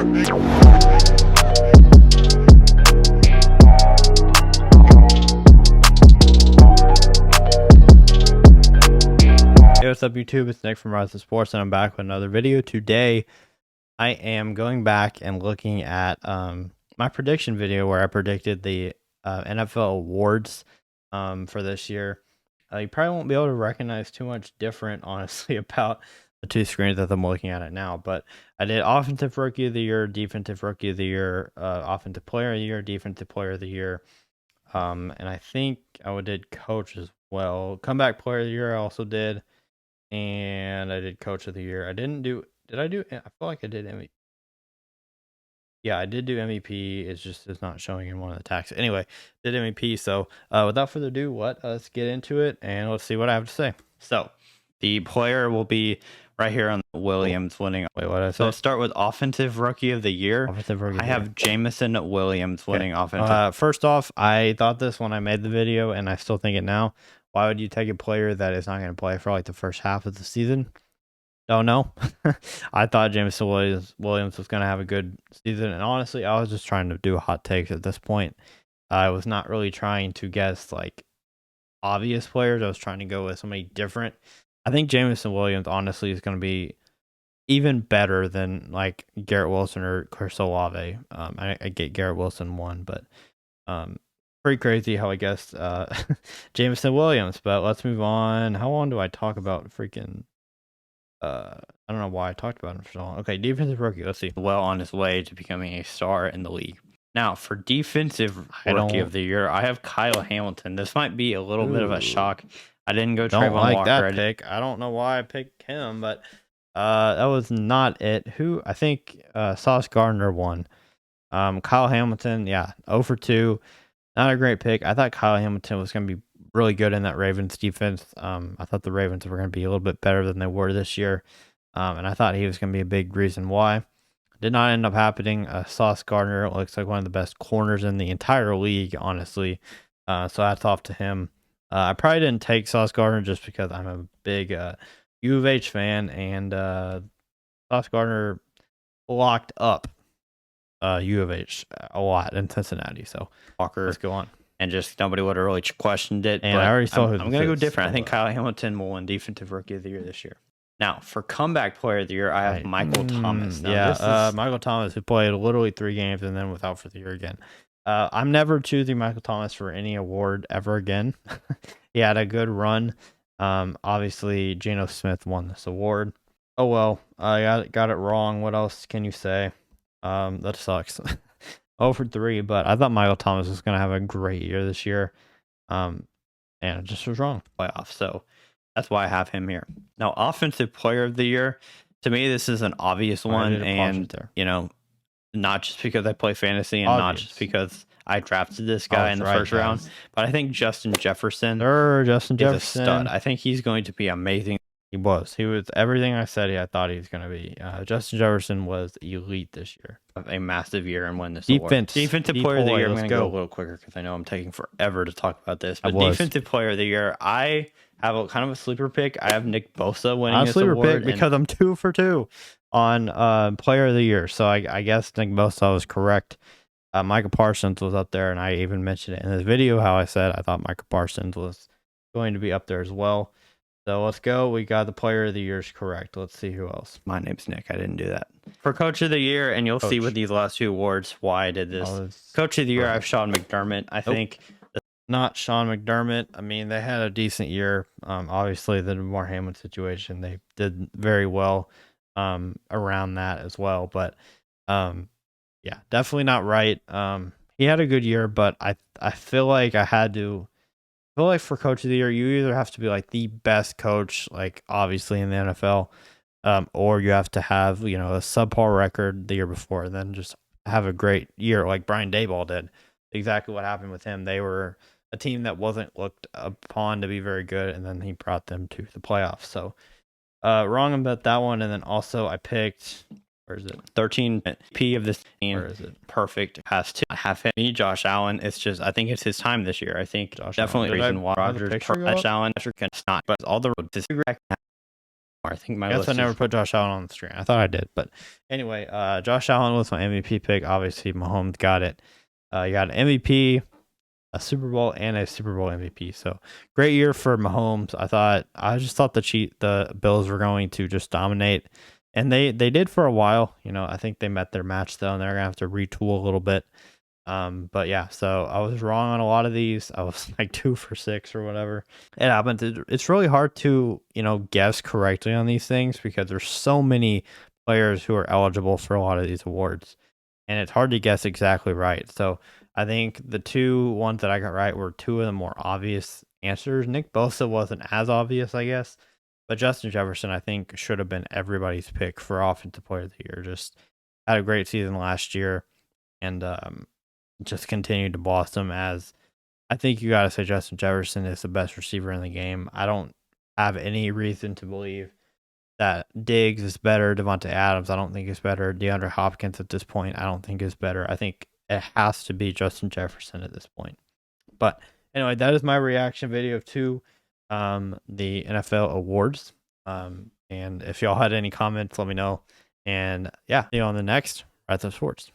Hey, what's up YouTube? It's Nick from Rise of Sports and I'm back with another video. Today I am going back and looking at my prediction video where I predicted the NFL awards for this year. You probably won't be able to recognize too much different, honestly, about the two screens that I'm looking at it now. But I did Offensive Rookie of the Year, Defensive Rookie of the Year, Offensive Player of the Year, Defensive Player of the Year, and I think I did Coach as well. Comeback Player of the Year I also did. And I did Coach of the Year. I didn't do. Did I do? I feel like I did MVP. Yeah, I did do MVP. It's not showing in one of the tags. Anyway, did MVP. So without further ado, let's get into it and let's see what I have to say. So the player will be right here on Williams winning. Wait, what did I say? So let's start with Offensive Rookie of the Year. Offensive Rookie. I have Jameson Williams winning Offensive. First off, I thought this when I made the video, and I still think it now. Why would you take a player that is not going to play for like the first half of the season? Don't know. I thought Jameson Williams was going to have a good season. And honestly, I was just trying to do hot takes at this point. I was not really trying to guess like obvious players. I was trying to go with somebody different. I think Jameson Williams, honestly, is going to be even better than like Garrett Wilson or Chris Olave. I get Garrett Wilson one, but pretty crazy how I guessed Jameson Williams. But let's move on. How long do I talk about freaking I don't know why I talked about him for so long. Okay, Defensive Rookie. Let's see. Well on his way to becoming a star in the league. Now, for Defensive Rookie of the Year, I have Kyle Hamilton. This might be a little bit of a shock. I didn't go Trayvon Walker. That pick. I don't know why I picked him, but that was not it. Who? I think Sauce Gardner won. Kyle Hamilton, yeah, 0 for 2. Not a great pick. I thought Kyle Hamilton was going to be really good in that Ravens defense. I thought the Ravens were going to be a little bit better than they were this year. And I thought he was going to be a big reason why. Did not end up happening. Sauce Gardner looks like one of the best corners in the entire league, honestly. So hats off to him. I probably didn't take Sauce Gardner just because I'm a big U of H fan. And Sauce Gardner locked up U of H a lot in Cincinnati. So Walker, let's go on. And just nobody would have really questioned it. And I already saw I'm going to go different. I think Kyle Hamilton will win Defensive Rookie of the Year this year. Now, for Comeback Player of the Year, I have Michael Thomas. Now, Michael Thomas, who played literally 3 games and then was out for the year again. I'm never choosing Michael Thomas for any award ever again. He had a good run. Obviously, Geno Smith won this award. Oh, well, I got it wrong. What else can you say? That sucks. 0 for 3, but I thought Michael Thomas was going to have a great year this year. And it just was wrong. Playoffs. So that's why I have him here. Now, Offensive Player of the Year, to me, this is an obvious one. And, you know, not just because I play fantasy and not just because I drafted this guy in the first round, but I think Justin Jefferson is a stud. I think he's going to be amazing. He was everything I said I thought he was going to be. Justin Jefferson was elite this year. A massive year and win this award. Defensive Player of the Year, I'm going to go a little quicker because I know I'm taking forever to talk about this. But Defensive Player of the Year, I have a kind of a sleeper pick. I have Nick Bosa winning this award. Sleeper pick because I'm 2 for 2 on Player of the Year. So I guess Nick Bosa was correct. Micah Parsons was up there, and I even mentioned it in this video how I said I thought Micah Parsons was going to be up there as well. So let's go. We got the Player of the Years correct. Let's see who else. My name's Nick. I didn't do that. For Coach of the Year, and you'll see with these last 2 awards why I did this. Coach of the Year, I have Sean McDermott. I think not Sean McDermott. I mean, they had a decent year. Obviously, the DeMar Hamlin situation, they did very well around that as well. But yeah, definitely not right. He had a good year, but I feel like I had to. I feel like for Coach of the Year, you either have to be like the best coach, like obviously in the NFL, or you have to have, you know, a subpar record the year before and then just have a great year like Brian Daboll did. Exactly what happened with him. They were a team that wasn't looked upon to be very good, and then he brought them to the playoffs. So wrong about that one. And then also I picked, where is it? 13 P of this team. Where is it? Perfect. Has to have him. Me, Josh Allen. It's just, I think it's his time this year. I think Josh definitely Allen. Reason why Josh Allen can not, but all the road I think my list. I never put Josh Allen on the screen. I thought I did, but anyway, Josh Allen was my MVP pick. Obviously, Mahomes got it. You got an MVP, a Super Bowl, and a Super Bowl MVP. So great year for Mahomes. I just thought the Bills were going to just dominate, and they did for a while. I think they met their match though, and they're gonna have to retool a little bit. But yeah, so I was wrong on a lot of these. I was like 2 for 6 or whatever. It happened. It's really hard to, guess correctly on these things because there's so many players who are eligible for a lot of these awards. And it's hard to guess exactly right. So I think the 2 ones that I got right were 2 of the more obvious answers. Nick Bosa wasn't as obvious, I guess. But Justin Jefferson, I think, should have been everybody's pick for Offensive Player of the Year. Just had a great season last year. And just continued to blossom. As I think you got to say Justin Jefferson is the best receiver in the game. I don't have any reason to believe that Diggs is better. Devontae Adams, I don't think is better. DeAndre Hopkins at this point, I don't think is better. I think it has to be Justin Jefferson at this point. But anyway, that is my reaction video to the NFL awards. And if y'all had any comments, let me know. And yeah, see you on the next Rise Up Sports.